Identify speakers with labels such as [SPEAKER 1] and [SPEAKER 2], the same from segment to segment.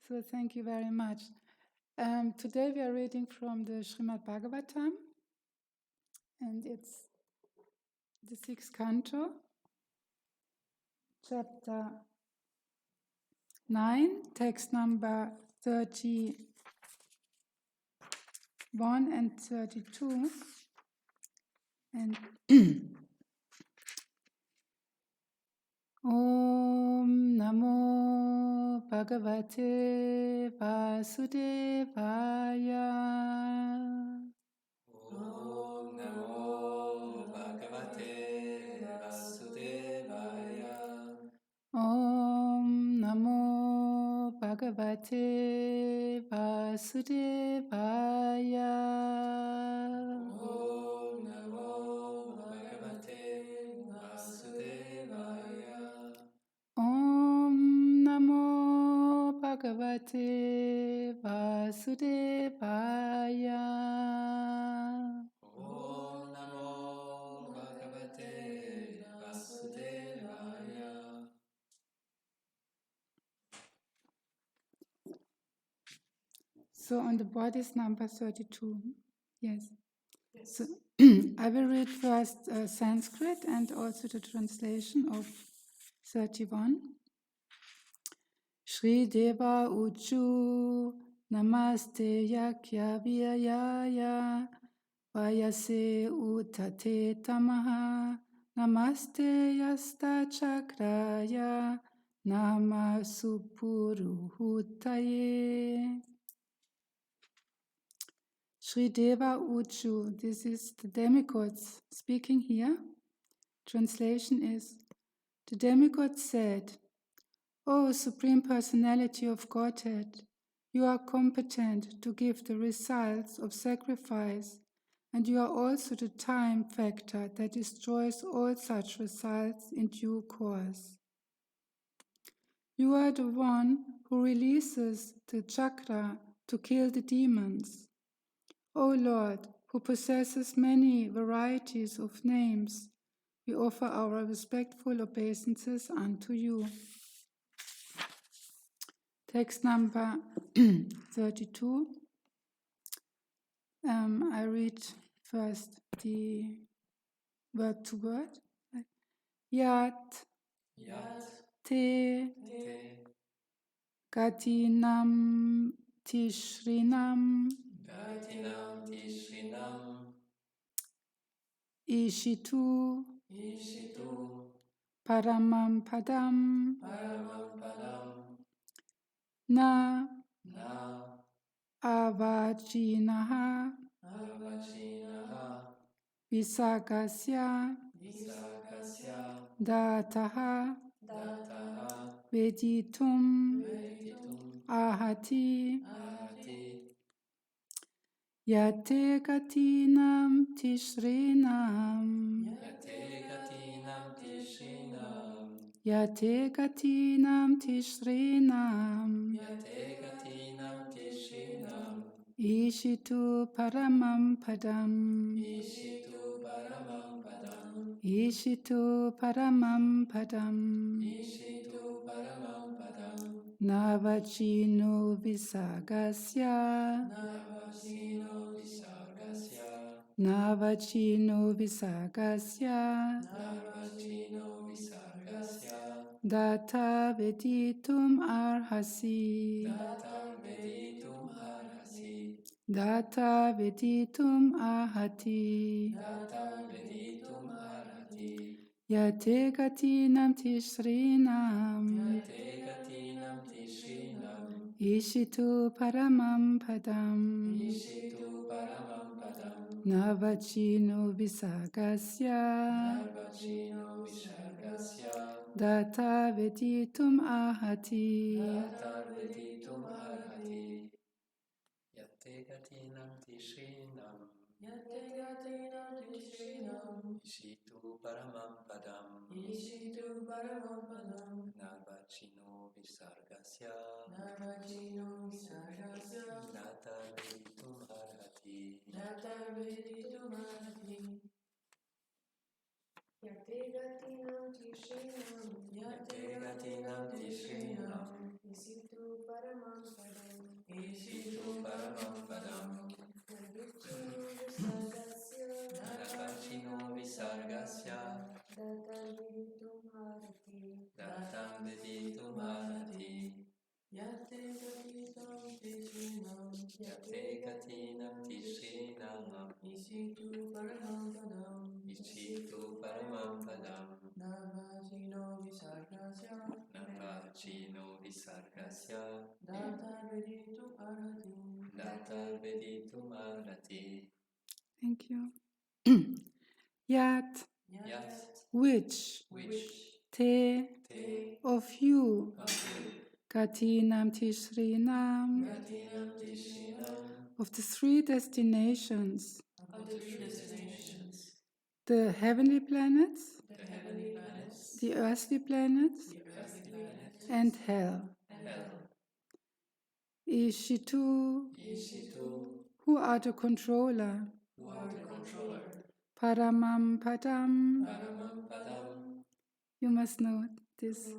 [SPEAKER 1] So thank you very much. Today we are reading from the Srimad Bhagavatam, and it's the 6th canto, chapter 9, text number 31 and 32. And Om Namo Bhagavate Vasudevaya.
[SPEAKER 2] Om Namo Bhagavate Vasudevaya.
[SPEAKER 1] Om Namo Bhagavate Vasudevaya.
[SPEAKER 2] Om Namo Bhagavate Vasudevaya.
[SPEAKER 1] Om Namo Bhagavate Vasudevaya.
[SPEAKER 2] Om Namo Bhagavate Vasudevaya.
[SPEAKER 1] So on the board is number 32. Yes. So I will read first Sanskrit and also the translation of 31. Shri Deva Uchu Namaste Yakya Vyayaya Vayase Utate Tamaha Namaste Yasta Chakraya Nama Supuruhutaye. Shri Deva Uchu, this is the demigods speaking here. Translation is, the demigod said, O Supreme Personality of Godhead, you are competent to give the results of sacrifice, and you are also the time factor that destroys all such results in due course. You are the one who releases the chakra to kill the demons. O Lord, who possesses many varieties of names, we offer our respectful obeisances unto you. Text number 32. I read first the word to word. Yat te gatinam tishrinam ishitu paramam padam na avajinaha visagasya dataha veditum ahati yate gatinam tishrinam yate gatinam tishrinam ishitu paramam padam ishitu paramam padam navachino visagasya navachino visagasya data veditum arhasi data veditum ahati yate gatinam tishrinam ishitu paramam padam navachino visagasya data veditum ahati
[SPEAKER 2] Yate gatinam tishrinam ishitu paramam padam navachino visargasya data veditum arhati. Yate gatinam tishrinam ishitu paramam Isitu paramam padam. Navachino visargasya. Datam veditum arati. Yate katinam tishrinam. Isitu paramam padam. Navachino visargasya. Datar veditum arati.
[SPEAKER 1] Thank you. Yat, which, te, of you, Katinam Tishrinam, of the three destinations, the heavenly planets, the earthly planets, and hell. Ishitu, who are the controller? Paramam Padam. You must know this.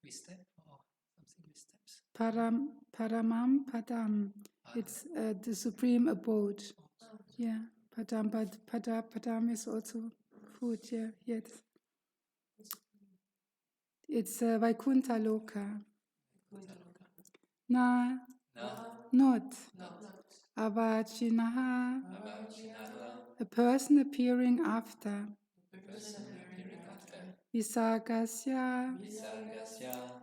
[SPEAKER 2] We step or something with steps?
[SPEAKER 1] Paramam Padam. It's the supreme abode. Yeah, Padam, but Padam is also food. Yeah, yes. It's Vaikuntha Loka. Na, not. Avachinaha, a person appearing after. Visargasya,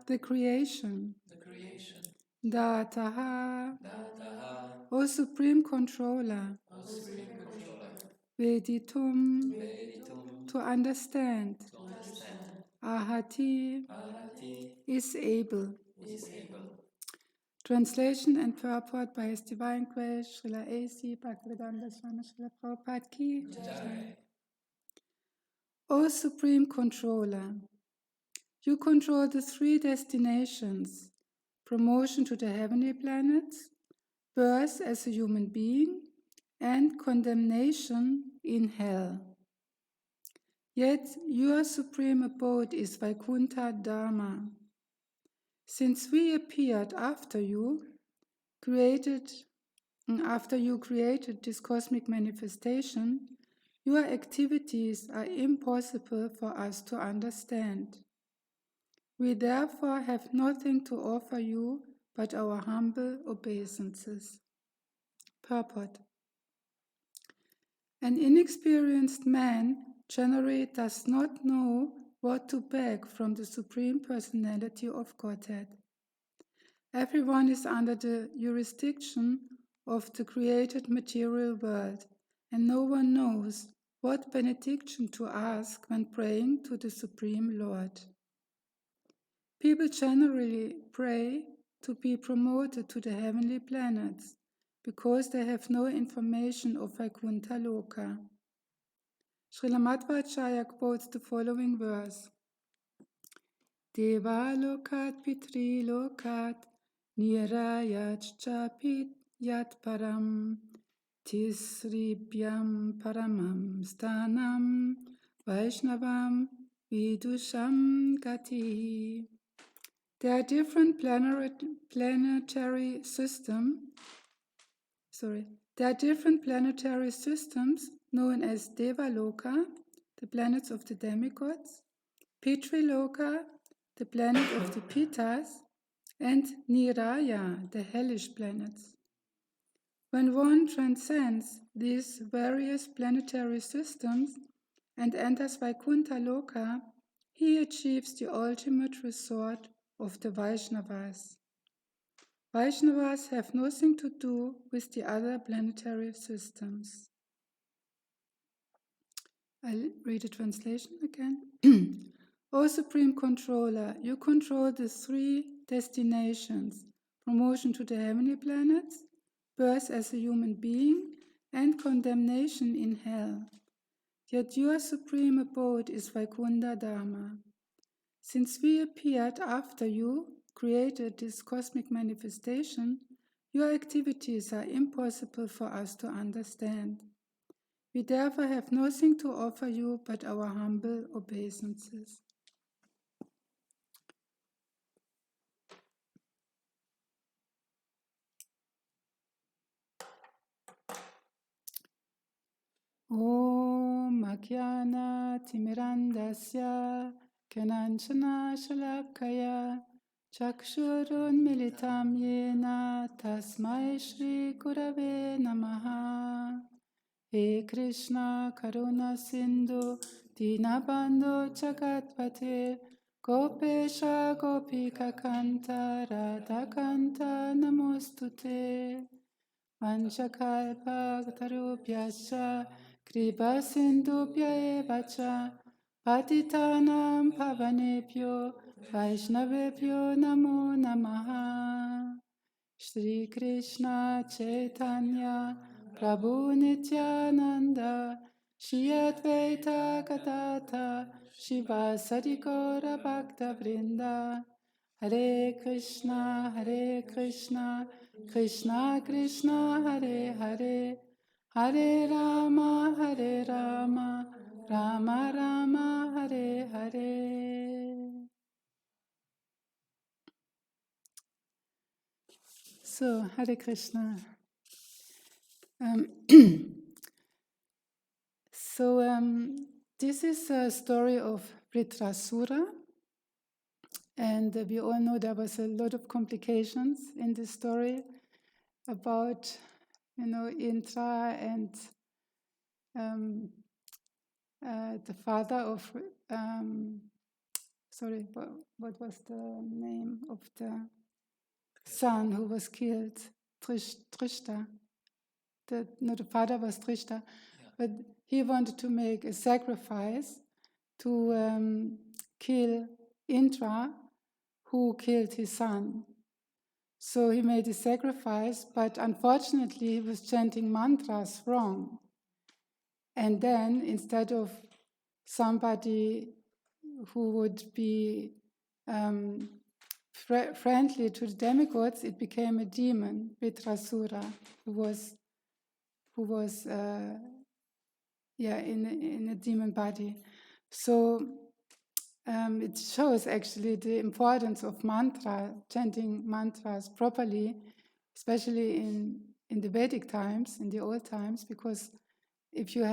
[SPEAKER 1] the creation. Dataha, O Supreme Controller. Veditum, to understand. Ahati, is able. Translation and purport by His Divine Grace, Srila A.C. Bhaktivedanta Swami Srila Prabhupada Ki Jai. O Supreme Controller, you control the three destinations: promotion to the heavenly planets, birth as a human being, and condemnation in hell. Yet your supreme abode is Vaikuntha Dharma. Since we appeared after you created this cosmic manifestation, your activities are impossible for us to understand. We therefore have nothing to offer you but our humble obeisances. Purport. An inexperienced man generally does not know what to beg from the Supreme Personality of Godhead. Everyone is under the jurisdiction of the created material world, and no one knows what benediction to ask when praying to the Supreme Lord. People generally pray to be promoted to the heavenly planets because they have no information of Vaikuntha Loka. Srila Madhvacharya quotes the following verse: Deva lokat pitri lokat nirayat chapit yat param tisribhyam paramam stanam vaishnavam vidusham gati. There are different planetary systems known as Devaloka, the planets of the demigods, Pitriloka, the planet of the Pitas, and Niraya, the hellish planets. When one transcends these various planetary systems and enters Vaikuntha Loka, he achieves the ultimate resort of the Vaishnavas. Vaishnavas have nothing to do with the other planetary systems. I'll read the translation again. O Supreme Controller, you control the three destinations: promotion to the heavenly planets, birth as a human being, and condemnation in hell. Yet your supreme abode is Vaikuntha Dharma. Since we appeared after you created this cosmic manifestation, your activities are impossible for us to understand. We therefore have nothing to offer you but our humble obeisances. Om Ajnana Timirandasya Kananchana Shalakaya Chakshurun Militam Yena Tasmai Shri Gurave Namaha. He Krishna Karuna Sindhu Dinabandhu Jagatpate Gopesha Gopika Kanta Radha Kanta Namostute Vanchakalpatarubhyascha Kripa Sindhubhya eva cha Patitanam Pavanebhyo Vaishnavebhyo Namo Namaha. Shri Krishna Chaitanya Prabhu Nityananda Shri Advaita Gadadhar Shivasari Gaura Bhakta Vrinda. Hare Krishna Krishna Krishna Hare Hare Hare Rama Rama Rama Hare Hare. So, Hare Krishna. This is a story of Vritrasura, and we all know there was a lot of complications in this story about, Indra and the father of, what was the name of the son who was killed? Trishta. The father was Trishta, but he wanted to make a sacrifice to kill Indra, who killed his son. So he made a sacrifice, but unfortunately he was chanting mantras wrong. And then instead of somebody who would be friendly to the demigods, it became a demon, Vritrasura, who was in a demon body. So it shows actually the importance of chanting mantras properly, especially in the Vedic times, in the old times, because if you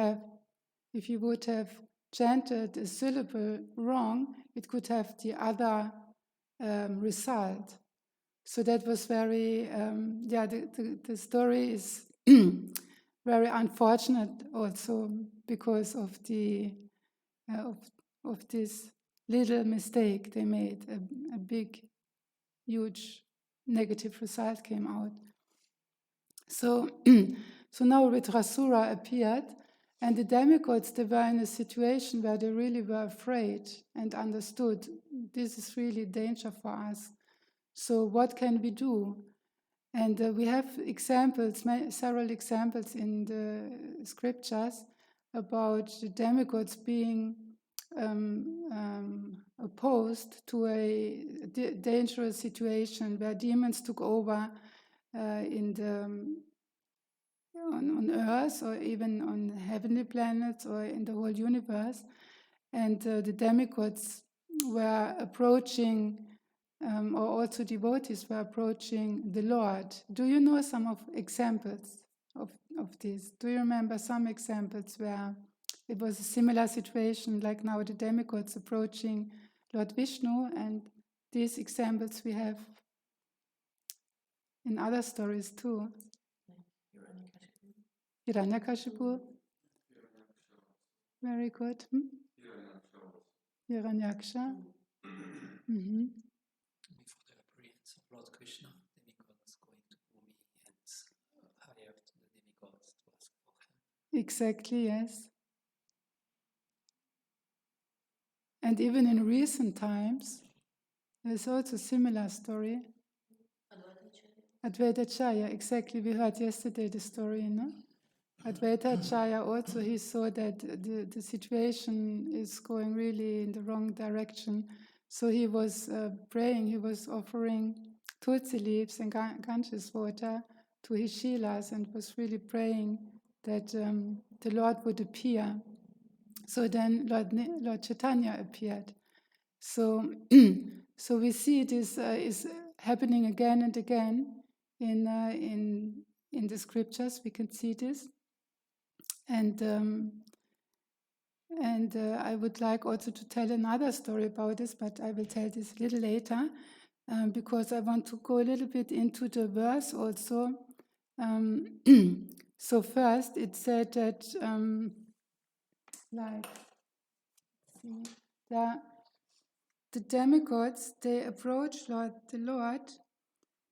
[SPEAKER 1] would have chanted a syllable wrong, it could have the other result. So that was very, the story is very unfortunate also because of the of this little mistake they made. A big, huge negative result came out. So, so now Vritrasura appeared, and the demigods, they were in a situation where they really were afraid and understood this is really danger for us. So what can we do? And we have several examples in the scriptures about the demigods being opposed to a dangerous situation where demons took over on Earth, or even on heavenly planets, or in the whole universe. And the demigods were approaching, or also devotees were approaching the Lord. Do you know some of examples of this? Do you remember some examples where it was a similar situation, like now the demigods approaching Lord Vishnu, and these examples we have in other stories too? Hiranyakashipu. Very good. Hiranyaksha. Mm-hmm.
[SPEAKER 2] Before the appearance of Lord Krishna, demigods going to Bhumi and hired the demigods to ask for help.
[SPEAKER 1] Exactly, yes. And even in recent times, there's also a similar story. Advaitacharya, exactly. We heard yesterday the story, no? Advaitacharya also, he saw that the situation is going really in the wrong direction. So he was praying, he was offering tulsi leaves and Ganges water to his Shilas, and was really praying that the Lord would appear. So then Lord Chaitanya appeared. So, so we see this is happening again and again in the scriptures. We can see this, And I would like also to tell another story about this, but I will tell this a little later, because I want to go a little bit into the verse also. So first it said that, like, see, the demigods, they approach the Lord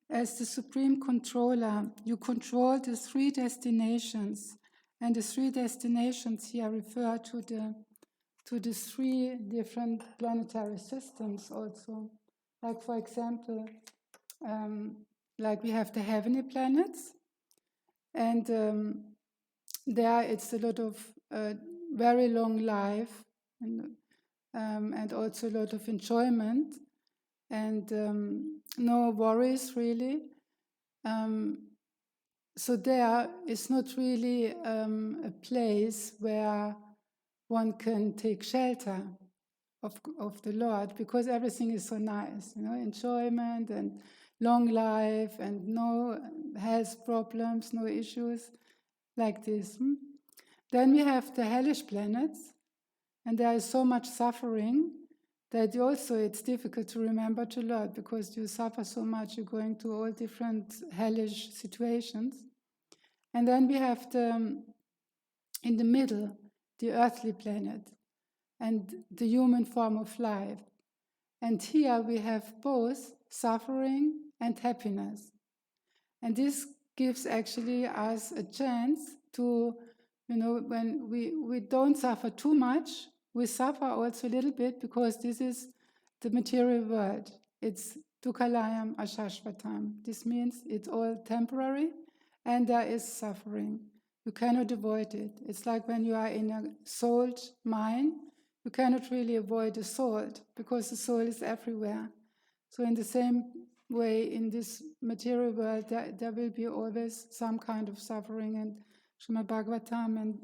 [SPEAKER 1] as the supreme controller. You control the three destinations, and the three destinations here refer to the three different planetary systems also. Like, for example, like we have the heavenly planets, and there it's a lot of very long life, and also a lot of enjoyment, and no worries really. So there is not really a place where one can take shelter of the Lord, because everything is so nice, enjoyment and long life and no health problems, no issues like this. Then we have the hellish planets, and there is so much suffering that also it's difficult to remember the Lord, because you suffer so much, you're going to all different hellish situations. And then we have in the middle, the earthly planet and the human form of life. And here we have both suffering and happiness. And this gives actually us a chance to, when we don't suffer too much, we suffer also a little bit, because this is the material world. It's dukhalayam ashashvatam. This means it's all temporary and there is suffering. You cannot avoid it. It's like when you are in a salt mine, you cannot really avoid the salt, because the salt is everywhere. So in the same way, in this material world, there will be always some kind of suffering. And Srimad Bhagavatam and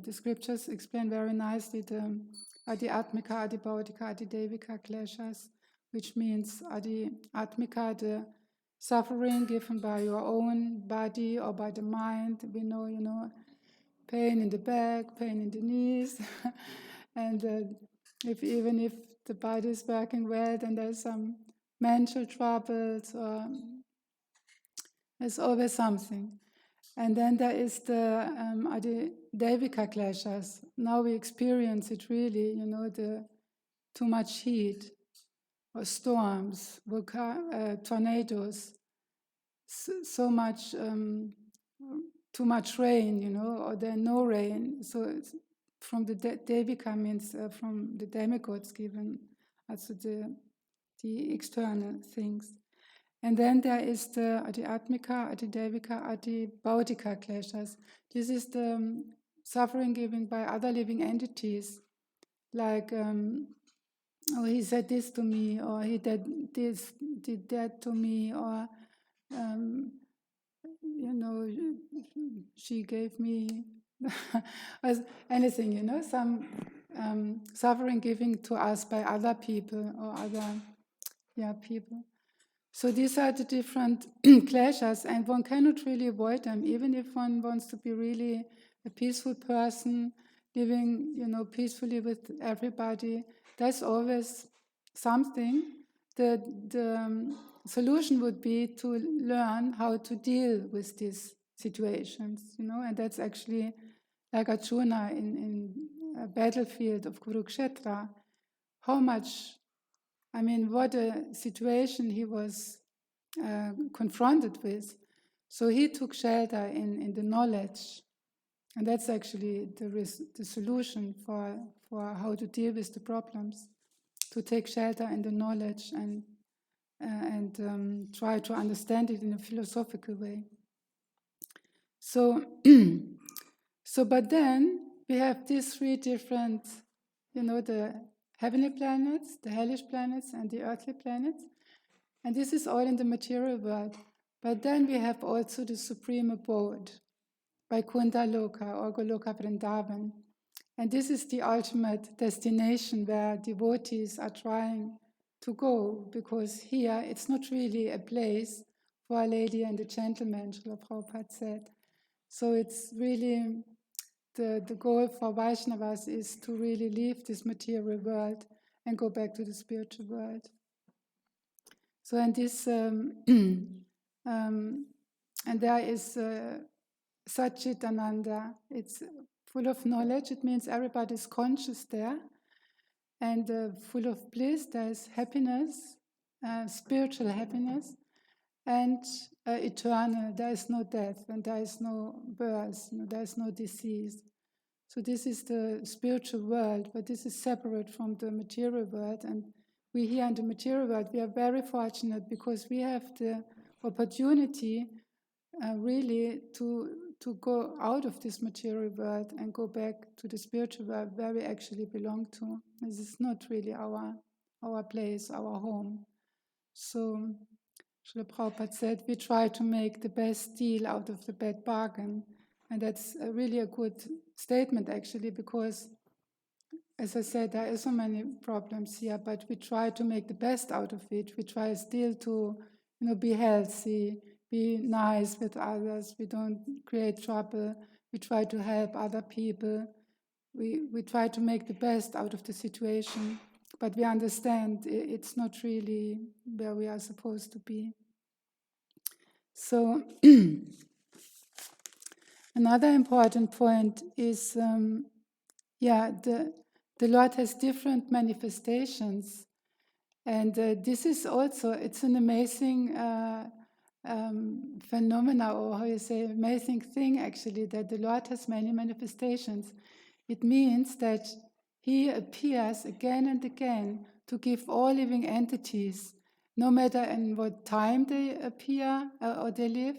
[SPEAKER 1] the scriptures explain very nicely the Adi Atmika, Adi Bhaudika, Adi Devika kleshas, which means Adi Atmika, the suffering given by your own body or by the mind. We know, pain in the back, pain in the knees, and even if the body is working well, then there's some mental troubles, or there's always something. And then there is the Devika kleshas. Now we experience it really, the too much heat, or storms, tornadoes, so much, too much rain, or there no rain. So it's from the Devika means from the demigods given, also the external things. And then there is the Adi Atmika, Adi Devika, Adi Bhaudika kleshas. This is the suffering given by other living entities, like, oh, he said this to me, or he did that to me, or she gave me anything, some suffering given to us by other people or other people. So these are the different kleshas, and one cannot really avoid them, even if one wants to be really a peaceful person, living, peacefully with everybody. There's always something. The solution would be to learn how to deal with these situations, and that's actually like Arjuna in a battlefield of Kurukshetra. What a situation he was confronted with. So he took shelter in the knowledge, and that's actually the solution for how to deal with the problems, to take shelter in the knowledge and try to understand it in a philosophical way. So, but then we have these three different, the heavenly planets, the hellish planets, and the earthly planets. And this is all in the material world. But then we have also the supreme abode, Vaikuntha Loka or Goloka Vrindavan. And this is the ultimate destination where devotees are trying to go, because here it's not really a place for a lady and a gentleman, Srila Prabhupada said. So it's really the goal for Vaishnavas is to really leave this material world and go back to the spiritual world. So, and this, and there is Satchitananda. It's full of knowledge. It means everybody is conscious there, and full of bliss. There is happiness, spiritual happiness, and eternal. There is no death, and there is no birth. There is no disease. So this is the spiritual world, but this is separate from the material world. And we here in the material world, we are very fortunate because we have the opportunity really to go out of this material world and go back to the spiritual world where we actually belong to. This is not really our place, our home. So Srila Prabhupada said, we try to make the best deal out of the bad bargain. And that's really a good statement, actually, because, as I said, there are so many problems here, but we try to make the best out of it. We try still to, be healthy, be nice with others. We don't create trouble. We try to help other people. We try to make the best out of the situation, but we understand it's not really where we are supposed to be. So another important point is, the Lord has different manifestations, and this is also, it's an amazing phenomena, or how you say, amazing thing actually, that the Lord has many manifestations. It means that He appears again and again to give all living entities, no matter in what time they appear or they live,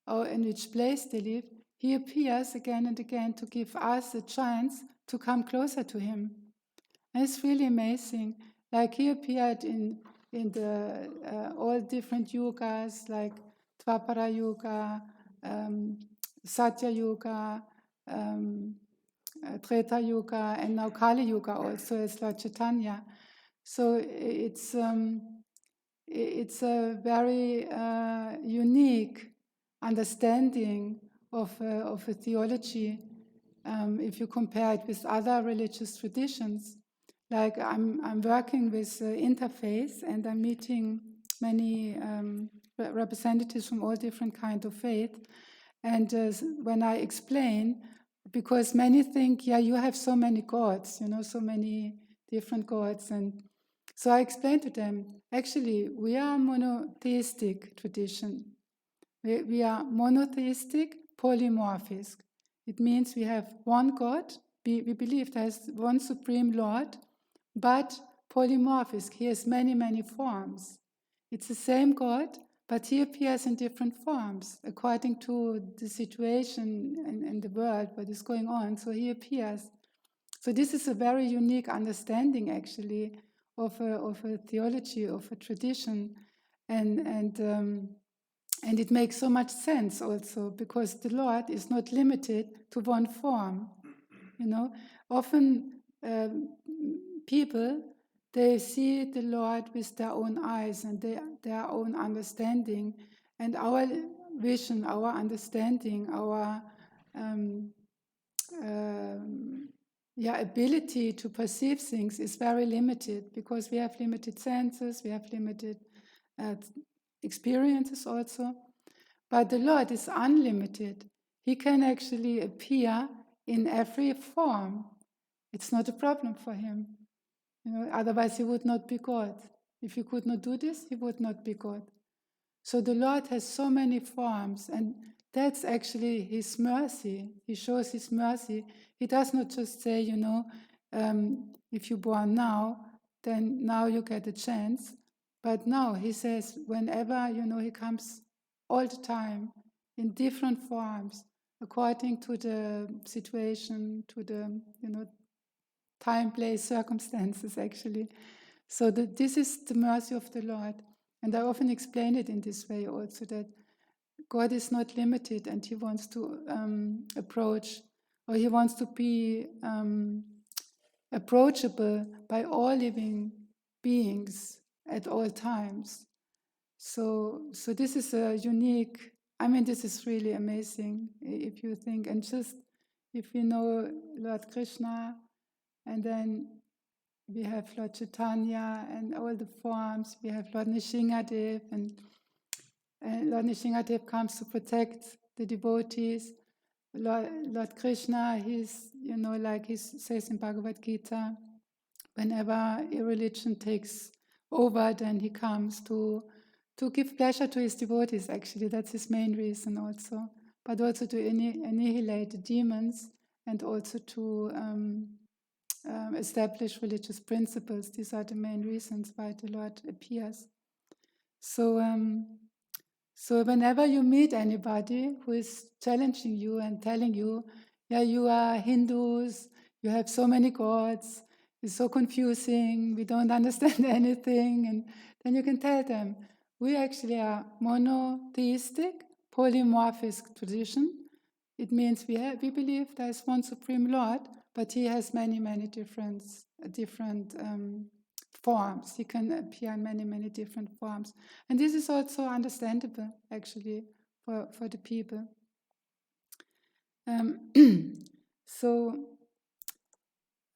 [SPEAKER 1] or in which place they live, He appears again and again to give us a chance to come closer to Him. And it's really amazing. Like He appeared in the all different yugas, like Dvapara Yuga, Satya Yuga, Treta Yuga, and now Kali Yuga also as Lord Chaitanya. So it's a very unique understanding of a theology if you compare it with other religious traditions. Like I'm working with interfaith, and I'm meeting many representatives from all different kinds of faith. And when I explain, because many think, you have so many gods, so many different gods. And so I explain to them, actually, we are a monotheistic tradition. We are monotheistic, polymorphic. It means we have one God. We believe there is one Supreme Lord, but polymorphic. He has many, many forms. It's the same God, but He appears in different forms according to the situation in the world, what is going on. So He appears. So this is a very unique understanding, actually, of a theology, of a tradition, and it makes so much sense also, because the Lord is not limited to one form. Often people, they see the Lord with their own eyes and their own understanding, and our vision, our understanding, our ability to perceive things is very limited, because we have limited senses, we have limited experiences also. But the Lord is unlimited. He can actually appear in every form. It's not a problem for Him. Otherwise He would not be God. If He could not do this, He would not be God. So the Lord has so many forms, and that's actually His mercy. He shows His mercy. He does not just say, if you're born now, then now you get a chance. But now He says, whenever, He comes all the time in different forms, according to the situation, to the, time, place, circumstances, actually. So this is the mercy of the Lord. And I often explain it in this way also, that God is not limited, and He wants to approach, or He wants to be approachable by all living beings at all times. So this is a unique, this is really amazing if you think, and just if we know Lord Krishna, and then we have Lord Chaitanya and all the forms. We have Lord Nishingadev, and Lord Nishingadev comes to protect the devotees. Lord Krishna, he's, like he says in Bhagavad Gita, whenever a religion takes over, then he comes to give pleasure to his devotees. Actually, that's his main reason also, but also to annihilate the demons, and also to establish religious principles. These are the main reasons why the Lord appears. So, so whenever you meet anybody who is challenging you and telling you, yeah, you are Hindus, you have so many gods, it's so confusing, we don't understand anything, and then you can tell them, we actually are monotheistic, polymorphic tradition. It means we believe there is one supreme Lord, but he has many different forms. He can appear in many different forms. And this is also understandable, actually, for the people. So,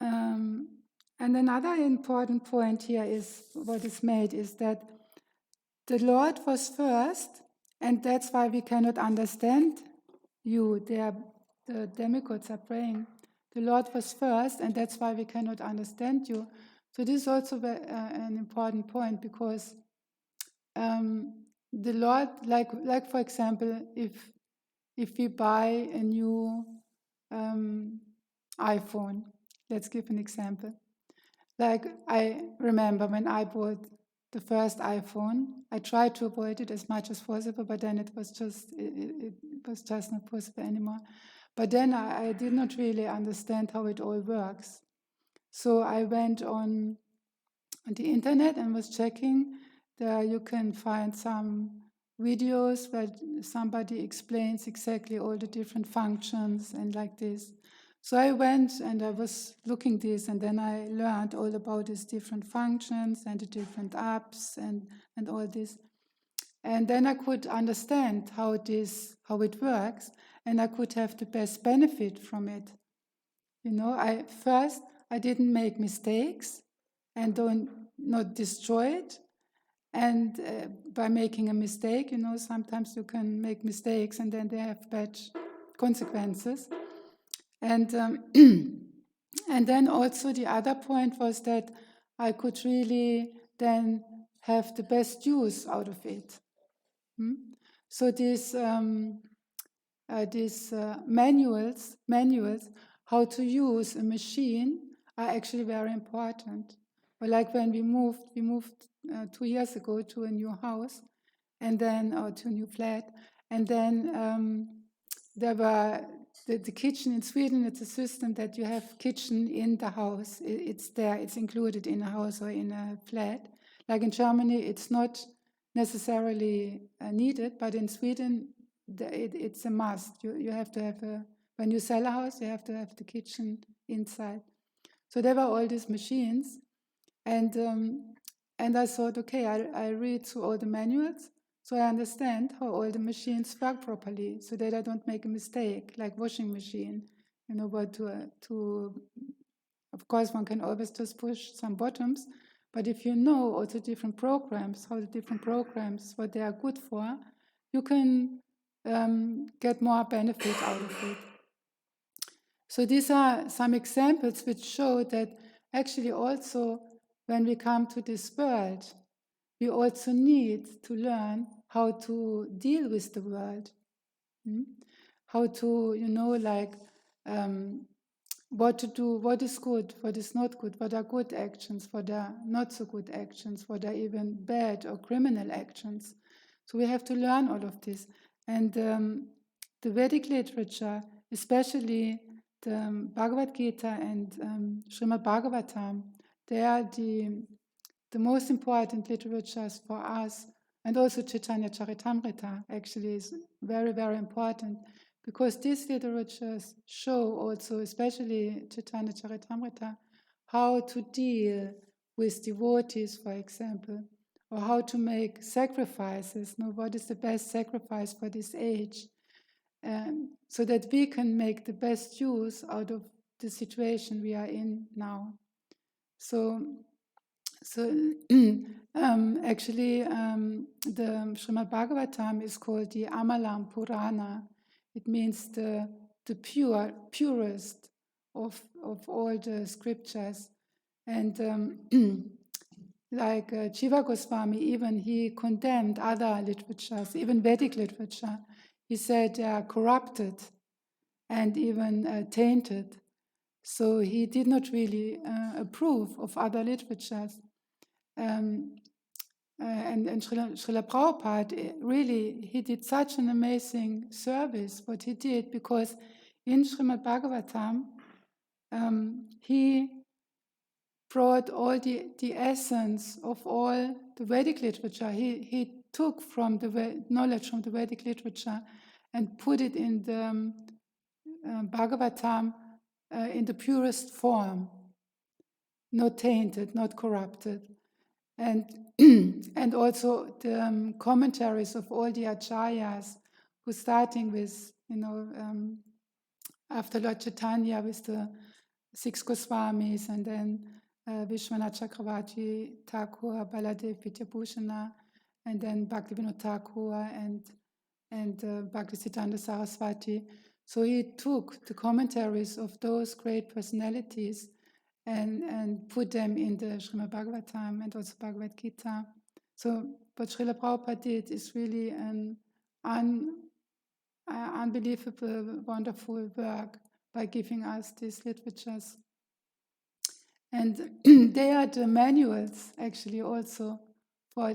[SPEAKER 1] and another important point here is what is made is that the Lord was first, and that's why we cannot understand you. The demigods are praying. The Lord was first, and that's why we cannot understand you. So this is also an important point, because the Lord, like for example, if we buy a new iPhone, let's give an example. Like I remember when I bought the first iPhone, I tried to avoid it as much as possible, but then it was just not possible anymore. But then I did not really understand how it all works. So I went on the internet and was checking. There you can find some videos where somebody explains exactly all the different functions and like this. So I went and I was looking this, and then I learned all about these different functions and the different apps and all this. And then I could understand how it works, and I could have the best benefit from it. I didn't make mistakes and not destroy it. And by making a mistake, sometimes you can make mistakes and then they have bad consequences. And and then also the other point was that I could really then have the best use out of it. So these manuals how to use a machine are actually very important. Or like when we moved 2 years ago to a new house, and then to a new flat, and then there were the kitchen in Sweden. It's a system that you have kitchen in the house. It's there. It's included in a house or in a flat. Like in Germany, it's not necessarily needed, but in Sweden, it's a must. You have to have when you sell a house, you have to have the kitchen inside. So there were all these machines, and I thought, okay, I read through all the manuals, so I understand how all the machines work properly, so that I don't make a mistake, like washing machine. But of course, one can always just push some buttons, but if you know also different programs, how the different programs, what they are good for, you can get more benefit out of it. So these are some examples which show that actually also when we come to this world, we also need to learn how to deal with the world. How to, what to do, what is good, what is not good, what are good actions, what are not so good actions, what are even bad or criminal actions. So we have to learn all of this. And the Vedic literature, especially the Bhagavad Gita and Srimad Bhagavatam, they are the most important literatures for us. And also Chaitanya Charitamrita actually is very important, because these literatures show also, especially Chaitanya Charitamrita, how to deal with devotees, for example, or how to make sacrifices. What is the best sacrifice for this age? so that we can make the best use out of the situation we are in now. So actually, the Srimad Bhagavatam is called the Amalam Purana. It means the purest of all the scriptures. And like Jiva Goswami, even he condemned other literatures, even Vedic literature. He said they are corrupted and even tainted. So he did not really approve of other literatures. And Srila Prabhupada, really, he did such an amazing service, what he did, because in Srimad Bhagavatam, he brought all the essence of all the Vedic literature. He took from the knowledge from the Vedic literature and put it in the Bhagavatam in the purest form, not tainted, not corrupted. And and also the commentaries of all the acharyas, who starting with, after Lord Chaitanya with the 6 Goswamis, and then Vishwanath Chakravarti Thakur, Baladev Vidyabhushana, and then Bhaktivinoda Thakur and Bhaktisiddhanta Saraswati. So he took the commentaries of those great personalities and put them in the Srimad Bhagavatam and also Bhagavad Gita. So what Srila Prabhupada did is really an unbelievable, wonderful work by giving us these literatures. And they are the manuals, actually, also for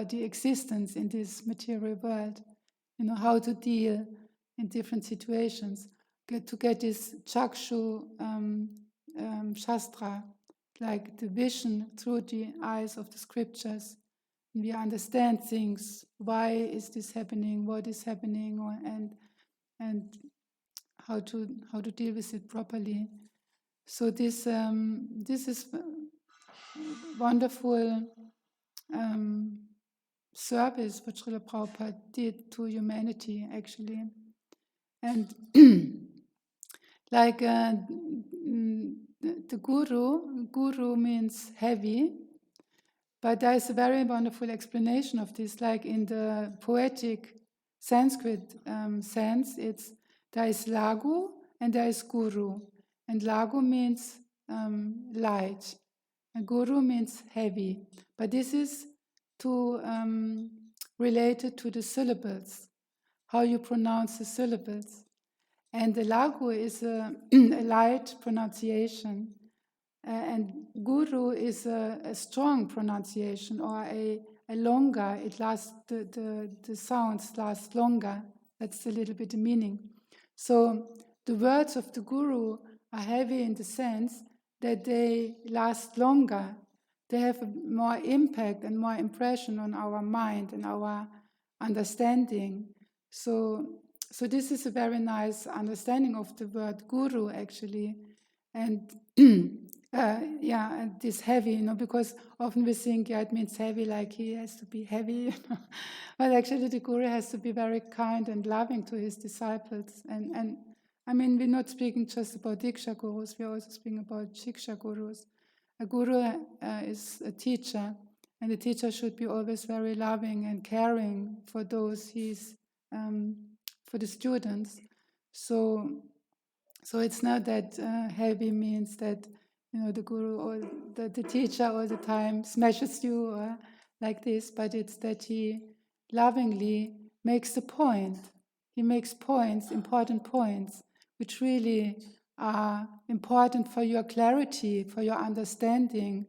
[SPEAKER 1] the existence in this material world. How to deal in different situations. To get this Chakshu Shastra, like the vision through the eyes of the scriptures. We understand things. Why is this happening? What is happening? And how to deal with it properly. So this is wonderful service what Srila Prabhupada did to humanity, actually. And like the guru means heavy, but there is a very wonderful explanation of this. Like in the poetic Sanskrit sense, there is lagu and there is guru. And lagu means light, and guru means heavy. But this is related to the syllables, how you pronounce the syllables. And the lagu is a light pronunciation, and guru is a strong pronunciation, or a longer. It lasts, the sounds last longer. That's a little bit the meaning. So the words of the guru are heavy in the sense that they last longer. They have more impact and more impression on our mind and our understanding. So this is a very nice understanding of the word guru, actually. And and this heavy, because often we think, it means heavy, like he has to be heavy. But actually the guru has to be very kind and loving to his disciples. And I mean, we're not speaking just about Diksha Gurus, we're also speaking about Shiksha Gurus. A guru is a teacher, and the teacher should be always very loving and caring for those for the students. So it's not that heavy means that the guru or the teacher all the time smashes you or like this, but it's that he lovingly makes the point. He makes points, important points, which really are important for your clarity, for your understanding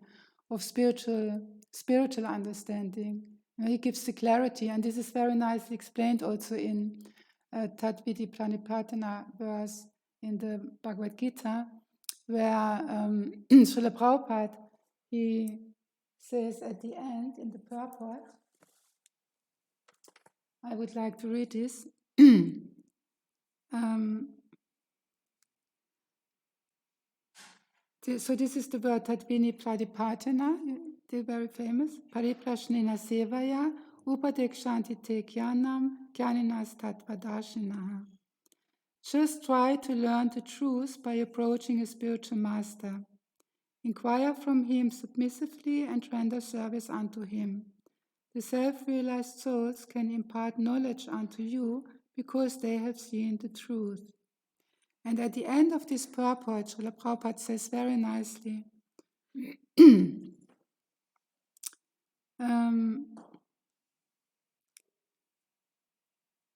[SPEAKER 1] of spiritual understanding. He gives the clarity, and this is very nicely explained also in Tatvidi Pranipatana verse in the Bhagavad Gita, where Srila Prabhupada, he says at the end in the purport, I would like to read this. So this is the word Tatvini Pradipatana, they're very famous. Pariprashnena sevaya upadekshanti te jnanam jnaninas tattvadashinaha. Just try to learn the truth by approaching a spiritual master. Inquire from him submissively and render service unto him. The self-realized souls can impart knowledge unto you because they have seen the truth. And at the end of this purport, Srila Prabhupada says very nicely, in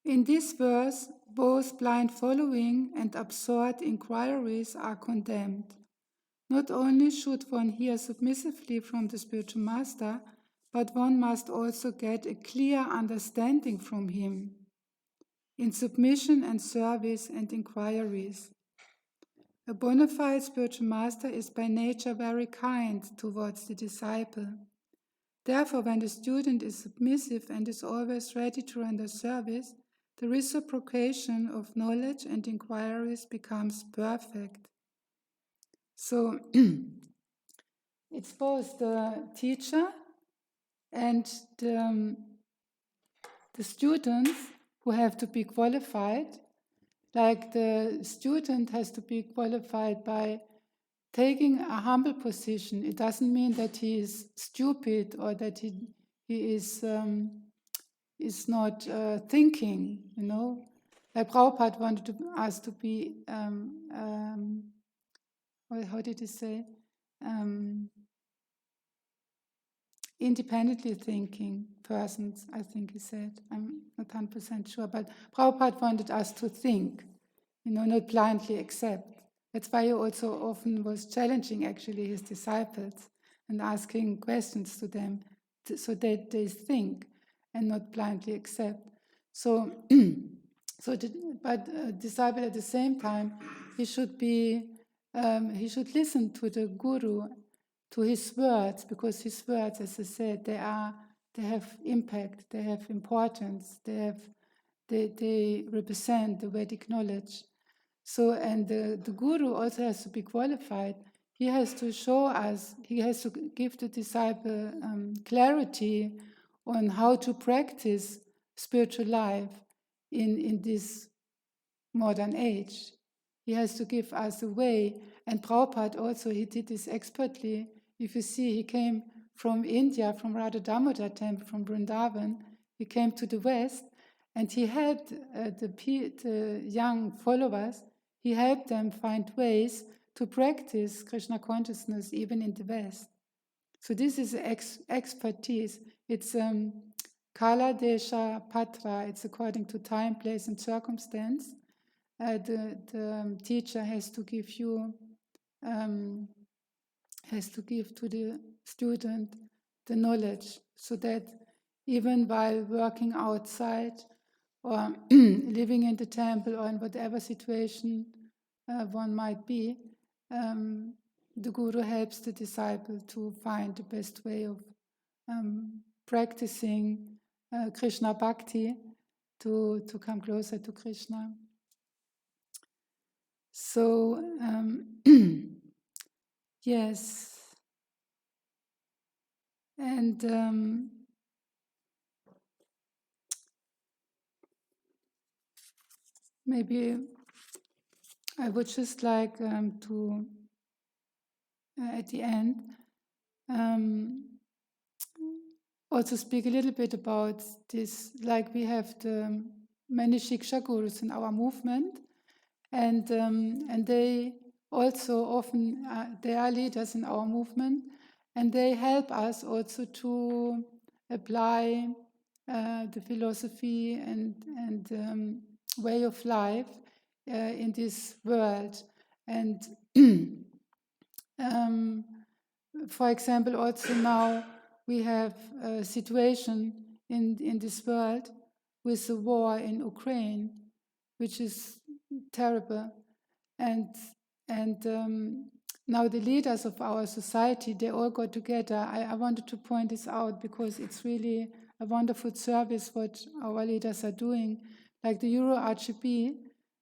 [SPEAKER 1] this verse, both blind following and absurd inquiries are condemned. Not only should one hear submissively from the spiritual master, but one must also get a clear understanding from him in submission and service and inquiries. A bona fide spiritual master is by nature very kind towards the disciple. Therefore, when the student is submissive and is always ready to render service, the reciprocation of knowledge and inquiries becomes perfect. So, it's both the teacher and the students who have to be qualified. Like the student has to be qualified by taking a humble position. It doesn't mean that he is stupid or that he is not thinking, you know. Like Prabhupada wanted us to be, how did he say? Independently thinking persons, I think he said. I'm not 100% sure, but Prabhupada wanted us to think, you know, not blindly accept. That's why he also often was challenging actually his disciples and asking questions to them so that they think and not blindly accept. So, but disciple at the same time, he should listen to the guru, to his words, because his words, as I said, they have impact, they have importance, they represent the Vedic knowledge. So, and the guru also has to be qualified. He has to show us, he has to give the disciple clarity on how to practice spiritual life in this modern age. He has to give us a way. And Prabhupada also, he did this expertly. If you see, he came from India, from Radha Damodar temple, from Vrindavan. He came to the West, and he helped the young followers. He helped them find ways to practice Krishna consciousness even in the West. So this is expertise. It's Kala Desha Patra. It's according to time, place, and circumstance. The teacher has to give to the student the knowledge, so that even while working outside or living in the temple or in whatever situation one might be, the guru helps the disciple to find the best way of practicing Krishna Bhakti to come closer to Krishna. So, yes, and maybe I would just like to, at the end, also speak a little bit about this. Like we have the many Shiksha gurus in our movement, and they also often they are leaders in our movement, and they help us also to apply the philosophy and way of life in this world. And for example, also now we have a situation in this world with the war in Ukraine, which is terrible. And now the leaders of our society, they all got together. I wanted to point this out because it's really a wonderful service what our leaders are doing. Like the Euro RGB,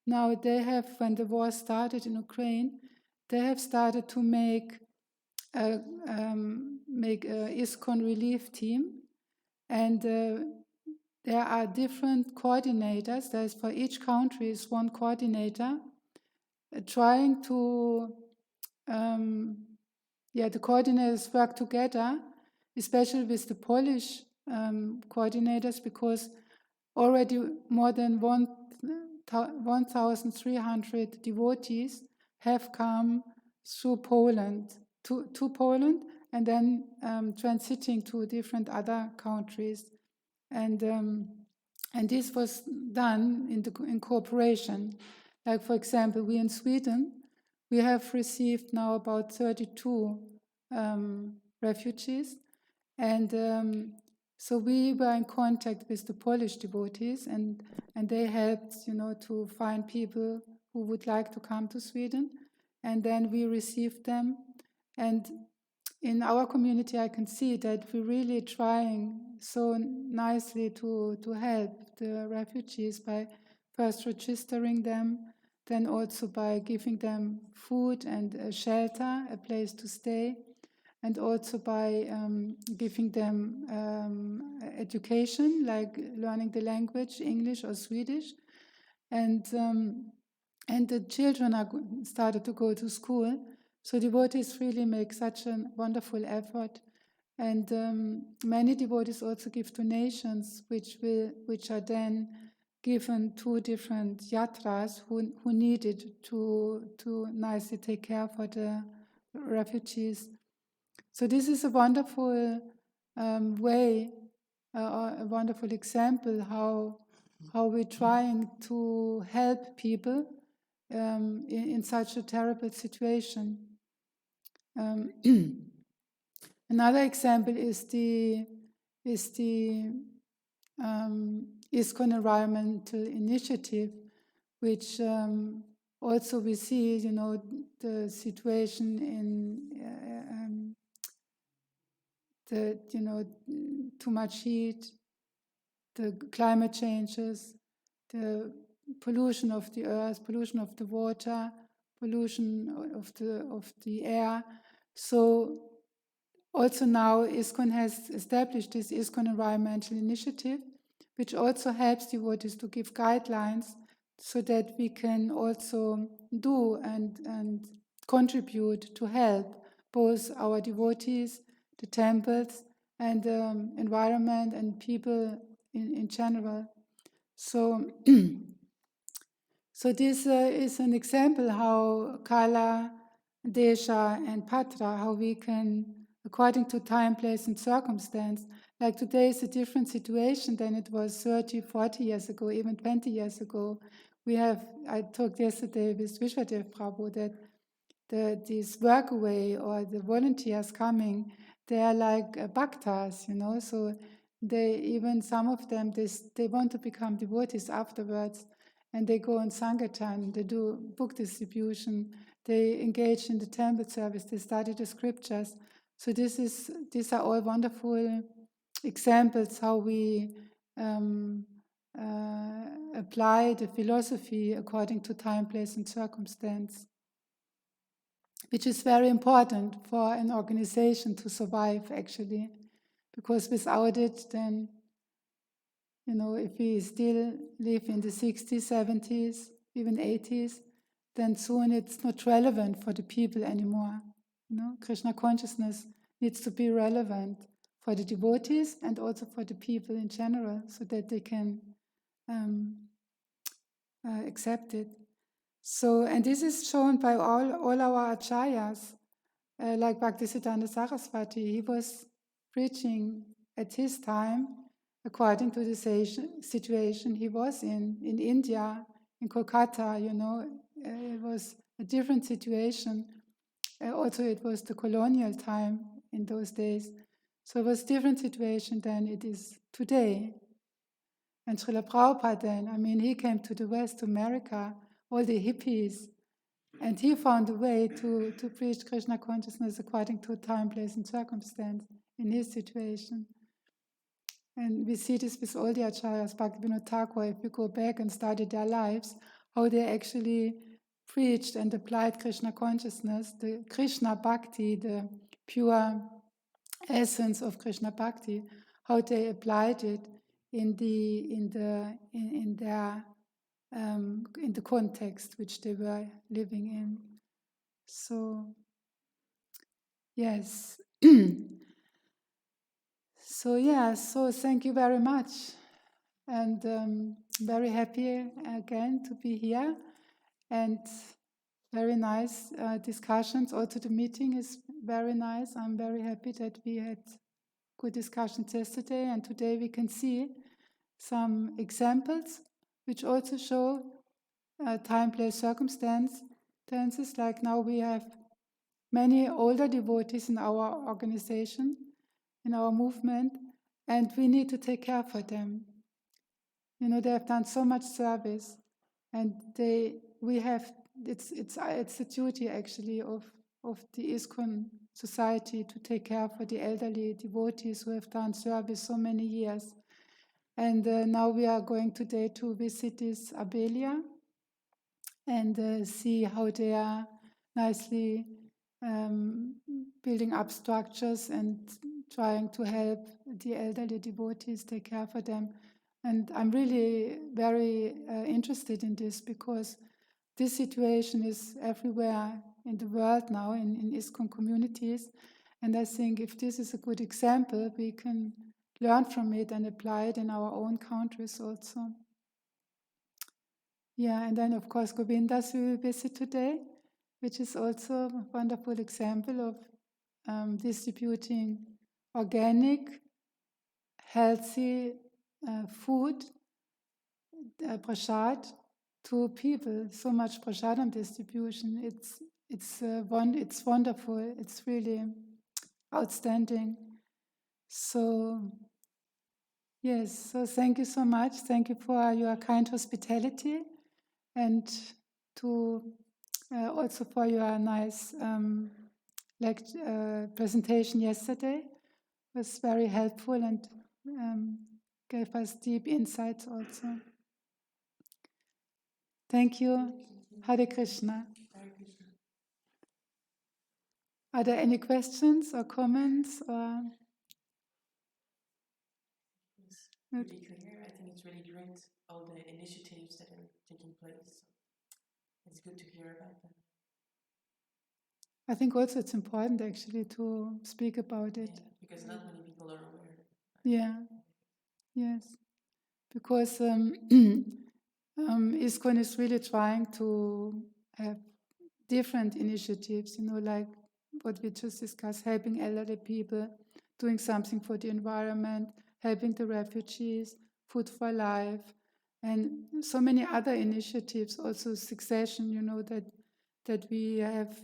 [SPEAKER 1] now they have, when the war started in Ukraine, they have started to make a ISKCON relief team, and there are different coordinators. There's for each country is one coordinator trying to, the coordinators work together, especially with the Polish coordinators, because already more than 1,300 devotees have come through Poland to Poland and then transiting to different other countries, and this was done in cooperation. Like for example, we in Sweden, we have received now about 32 refugees, and so we were in contact with the Polish devotees, and they helped, to find people who would like to come to Sweden, and then we received them. And in our community, I can see that we're really trying so nicely to help the refugees by first registering them, then also by giving them food and a shelter, a place to stay, and also by giving them education, like learning the language, English or Swedish. And the children are started to go to school. So devotees really make such a wonderful effort. And many devotees also give donations, which are then given to different yatras who need it to nicely take care for the refugees. So this is a wonderful way, a wonderful example how we're trying to help people in such a terrible situation. Another example is the ISKCON Environmental Initiative, which also we see, the situation in too much heat, the climate changes, the pollution of the earth, pollution of the water, pollution of the air. So also now ISKCON has established this ISKCON Environmental Initiative, which also helps devotees to give guidelines so that we can also do and contribute to help both our devotees, the temples, and the environment and people in general. So, so this is an example how Kala, Desha, and Patra, how we can, according to time, place, and circumstance, like today is a different situation than it was 30, 40 years ago, even 20 years ago. I talked yesterday with Vishwadev Prabhu that these workaway or the volunteers coming, they are like bhaktas, so some of them, they want to become devotees afterwards, and they go on Sankirtan, they do book distribution, they engage in the temple service, they study the scriptures. So these are all wonderful examples how we apply the philosophy according to time, place, and circumstance, which is very important for an organization to survive, actually, because without it, then, if we still live in the 60s, 70s, even 80s, then soon it's not relevant for the people anymore. Krishna consciousness needs to be relevant for the devotees and also for the people in general, so that they can accept it. So, and this is shown by all our acharyas, like Bhaktisiddhanta Saraswati. He was preaching at his time according to the situation he was in India, in Kolkata, it was a different situation. Also, it was the colonial time in those days. So it was a different situation than it is today. And Srila Prabhupada then, he came to the West, to America, all the hippies, and he found a way to preach Krishna consciousness according to time, place, and circumstance in his situation. And we see this with all the acharyas, Bhaktivinoda Thakur, if you go back and study their lives, how they actually preached and applied Krishna consciousness, the Krishna Bhakti, the pure essence of Krishna Bhakti, how they applied it in the context which they were living in. So yes. So thank you very much, and very happy again to be here, and very nice discussions. Also, the meeting is very nice. I'm very happy that we had good discussions yesterday, and today we can see some examples which also show time, place, circumstances. Like now we have many older devotees in our organization, in our movement, and we need to take care for them. You know, they have done so much service, and it's a duty actually of the ISKCON society to take care for the elderly devotees who have done service so many years. And now we are going today to visit this Abelia and see how they are nicely building up structures and trying to help the elderly devotees, take care for them. And I'm really very interested in this because this situation is everywhere in the world now, in ISKCON communities. And I think if this is a good example, we can learn from it and apply it in our own countries also. Yeah, and then of course Govindas we will visit today, which is also a wonderful example of distributing organic, healthy food, prasad, to people. So much prasadam distribution. It's wonderful. It's really outstanding. So yes, so thank you so much. Thank you for your kind hospitality, and to also for your nice presentation yesterday. It was very helpful and gave us deep insights also. Thank you. Hare Krishna. Are there any questions or comments? Or
[SPEAKER 3] It's really clear. I think it's really great, all the initiatives that are taking place. It's good to hear about them.
[SPEAKER 1] I think also it's important actually to speak about it.
[SPEAKER 3] Yeah, because not many people are aware.
[SPEAKER 1] Yeah, yes. Because ISKCON is really trying to have different initiatives, you know, like what we just discussed, helping elderly people, doing something for the environment, helping the refugees, food for life, and so many other initiatives, also succession, you know, that we have,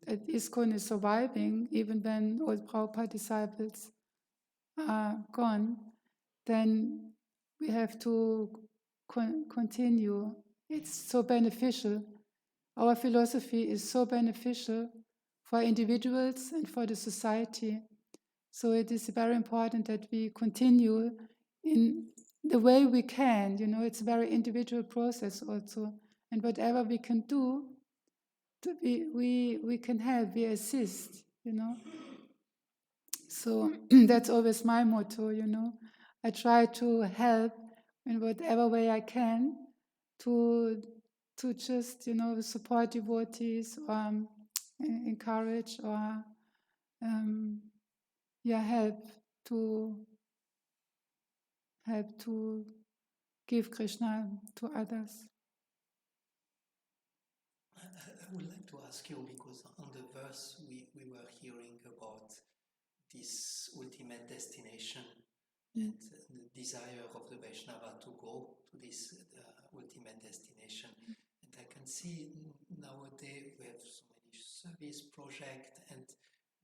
[SPEAKER 1] that ISKCON is surviving, even when all Prabhupada disciples are gone, then we have to continue. It's so beneficial. Our philosophy is so beneficial for individuals and for the society. So it is very important that we continue in the way we can. You know, it's a very individual process also. And whatever we can do, we can help, we assist, you know. So that's always my motto, you know. I try to help in whatever way I can to just, you know, support devotees or encourage or help to give Krishna to others.
[SPEAKER 2] I would like to ask you, because on the verse we were hearing about this ultimate destination and the desire of the Vaishnava to go to this ultimate destination. And I can see nowadays we have so many service projects and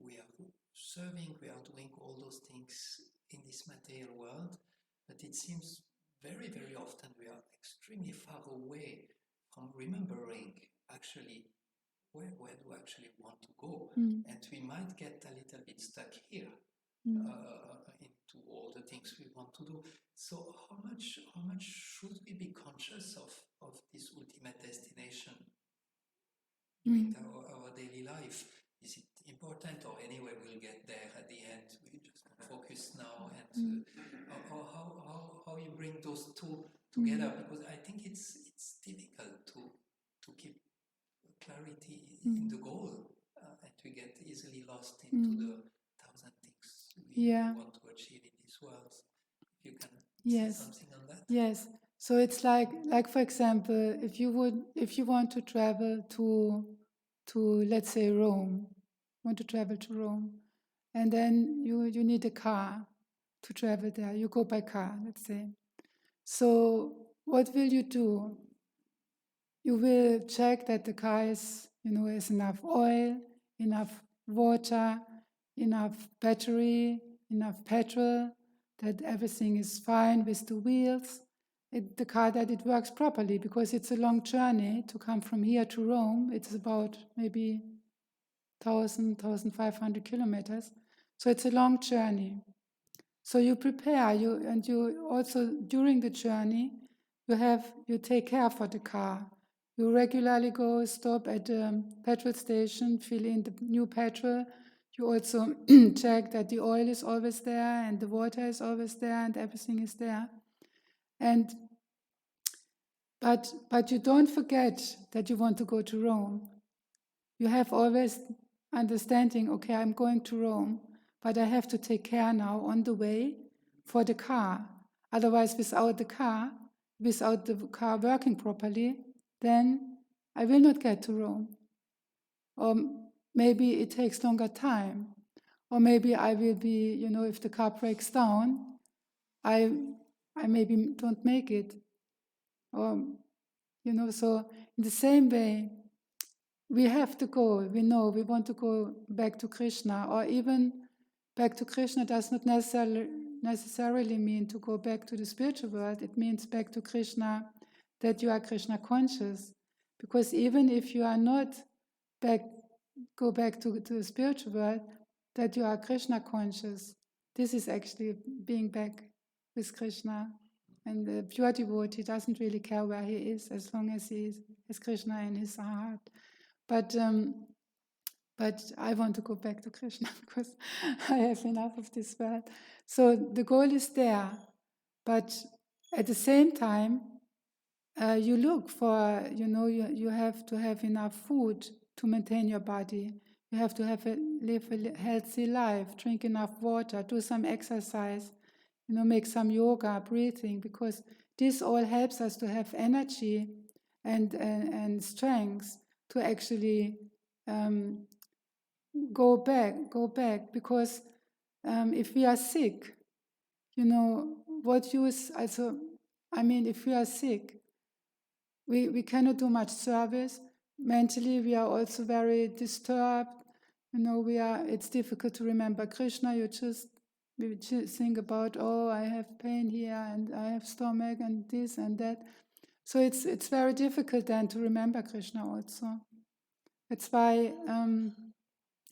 [SPEAKER 2] we are serving, we are doing all those things in this material world, but it seems very, very often we are extremely far away from remembering actually where do we actually want to go, and we might get a little bit stuck here into all the things we want to do. So how much should we be conscious of this ultimate destination during our daily life? Is it important, or anyway we'll get there at the end? We just focus now, and those two together, because I think it's difficult to keep clarity in the goal, and we get easily lost into the thousand things we want to achieve in this world. If you can say something on that.
[SPEAKER 1] Yes. So it's like for example, if you want to travel to let's say Rome, want to travel to Rome, and then you need a car to travel there. You go by car, let's say. So what will you do? You will check that the car is enough oil, enough water, enough battery, enough petrol, that everything is fine with the wheels. The car, that it works properly, because it's a long journey to come from here to Rome. It's about maybe 1,500 kilometers. So it's a long journey. So you prepare, and you also, during the journey, you take care for the car. You regularly go stop at a petrol station, fill in the new petrol. You also check that the oil is always there and the water is always there and everything is there. But you don't forget that you want to go to Rome. You have always understanding, okay, I'm going to Rome, but I have to take care now on the way for the car. Otherwise, without the car working properly, then I will not get to Rome. Or maybe it takes longer time. Or maybe I will be, if the car breaks down, I maybe don't make it. Or, so in the same way, we have to go. We know we want to go back to Krishna, or even back to Krishna does not necessarily mean to go back to the spiritual world. It means back to Krishna, that you are Krishna conscious. Because even if you are not go back to the spiritual world, that you are Krishna conscious. This is actually being back with Krishna. And the pure devotee doesn't really care where he is, as long as he has Krishna in his heart. But I want to go back to Krishna because I have enough of this world. So the goal is there, but at the same time, you look for, you have to have enough food to maintain your body. You have to live a healthy life, drink enough water, do some exercise, make some yoga, breathing, because this all helps us to have energy and strength to actually go back. Because if we are sick, what use? Also, if we are sick, we cannot do much service. Mentally, we are also very disturbed. It's difficult to remember Krishna. We just think about, oh, I have pain here and I have stomach and this and that. So it's very difficult then to remember Krishna also. That's why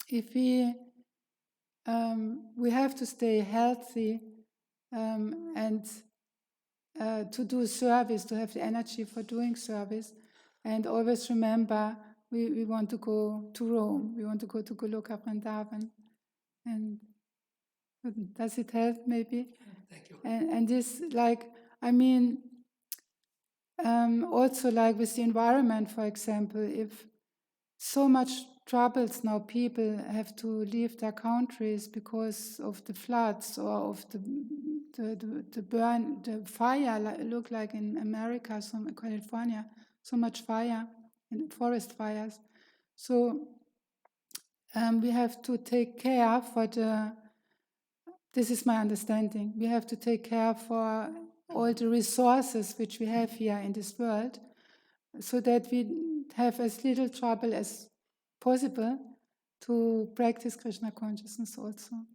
[SPEAKER 1] if we have to stay healthy and to do service, to have the energy for doing service, and always remember we want to go to Rome, we want to go to Goloka Vrindavan. And does it help maybe?
[SPEAKER 2] Thank you.
[SPEAKER 1] And this, also like with the environment, for example, if so much troubles now, people have to leave their countries because of the floods or of the fire, look like in America, California, so much fire and forest fires. So we have to take care for this is my understanding, we have to take care for all the resources which we have here in this world, so that we have as little trouble as possible to practice Krishna consciousness also.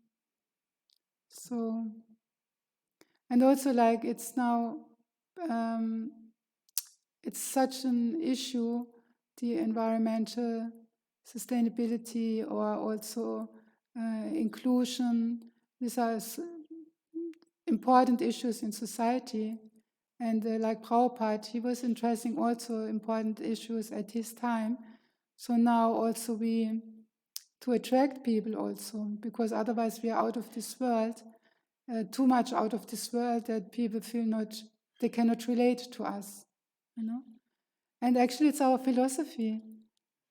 [SPEAKER 1] So, and also it's now, it's such an issue, the environmental sustainability or also inclusion. These are important issues in society. And like Prabhupada, he was addressing also important issues at his time. So now also to attract people also, because otherwise we are out of this world, too much out of this world that people feel not they cannot relate to us, you know. And actually, it's our philosophy.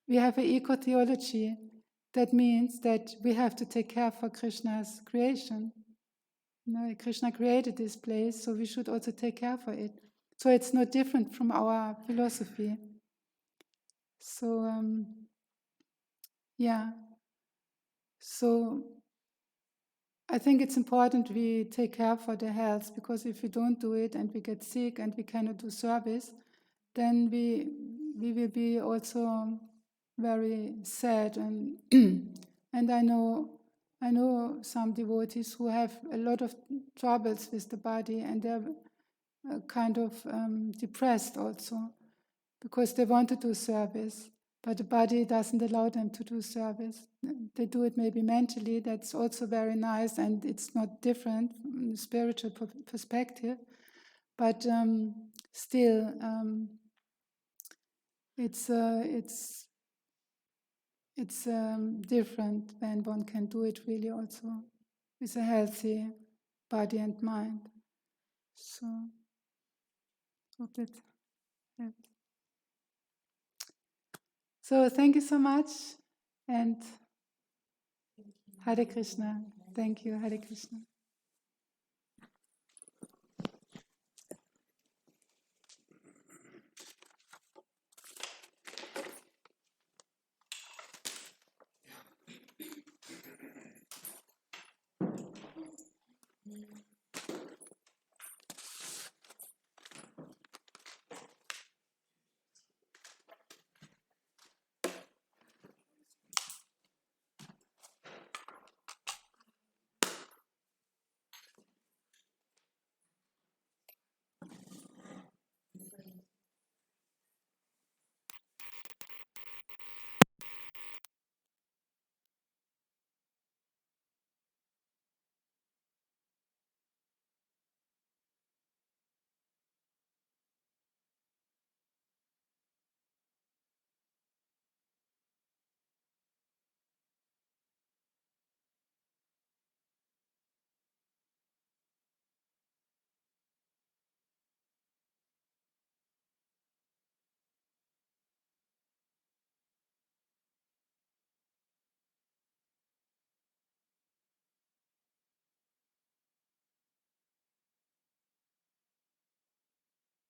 [SPEAKER 1] We have an eco-theology. That means that we have to take care for Krishna's creation. You know, Krishna created this place, so we should also take care for it. So it's not different from our philosophy. So, yeah. So I think it's important we take care for their health, because if we don't do it and we get sick and we cannot do service, then we will be also very sad. And and I know some devotees who have a lot of troubles with the body, and they're kind of depressed also, because they want to do service, but the body doesn't allow them to do service. They do it maybe mentally, that's also very nice, and it's not different from a spiritual perspective, but still it's different when one can do it really also with a healthy body and mind. So hope that helped. So thank you so much, and Hare Krishna. Thank you, Hare Krishna.